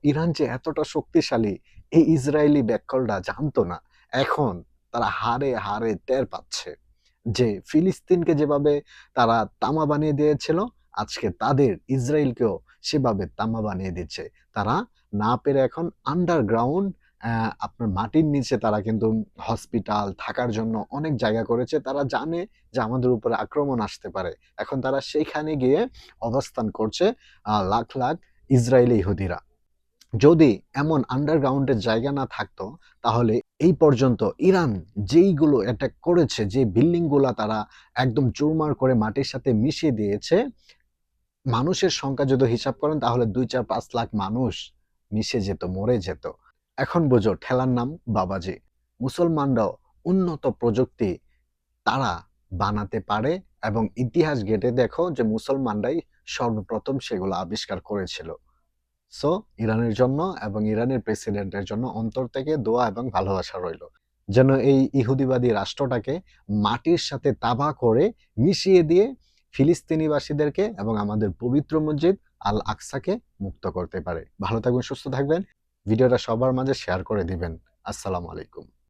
Iran যে এতটা শক্তিশালী এই ইসরায়েলি ব্যাককলরা জানতো না। এখন তারা হাড়ে, হাড়ে টের পাচ্ছে যে ফিলিস্তিনকে যেভাবে তারা তামা বানিয়ে দিয়েছিল, আজকে তাদের ইসরায়েলকেও সেভাবে তামা বানিয়ে দিচ্ছে। তারা না পেরে এখন আন্ডারগ্রাউন্ড আপনার মাটির নিচে তারা কিন্তু হসপিটাল, থাকার জন্য অনেক জায়গা করেছে। তারা জানে যে আমাদের উপরে আক্রমণ আসতে পারে। এখন তারা সেইখানে গিয়ে অবস্থান করছে লাখ, লাখ ইসরায়েলি ইহুদিরা। যদি এমন আন্ডারগ্রাউন্ডের জায়গা না থাকতো, তাহলে এই পর্যন্ত ইরান যেইগুলো অ্যাটাক করেছে, যে বিল্ডিংগুলা তারা একদম চুরমার করে মাটির সাথে মিশিয়ে দিয়েছে, মানুষের সংখ্যা যদি হিসাব করেন তাহলে ২, ৪, ৫ লাখ মানুষ মিশে যেত, মরে যেত। এখন বোঝো ঠেলার নাম বাবাজি। মুসলমানরাও উন্নত প্রযুক্তি তারা বানাতে পারে এবং ইতিহাস ঘেঁটে দেখো যে মুসলমানরাই সর্বপ্রথম সেগুলো আবিষ্কার করেছিল। সো ইরানের জন্য এবং ইরানের প্রেসিডেন্টের জন্য অন্তর থেকে দোয়া এবং ভালোবাসা রইল। যেন এই ইহুদিবাদী রাষ্ট্রটাকে মাটির সাথে তাবা করে মিশিয়ে দিয়ে ফিলিস্তিনিবাসীদেরকে এবং আমাদের পবিত্র মসজিদ আল আকসাকে মুক্ত করতে পারে। ভালো থাকবেন, সুস্থ থাকবেন। ভিডিওটা সবার মাঝে শেয়ার করে দিবেন। আসসালামু আলাইকুম।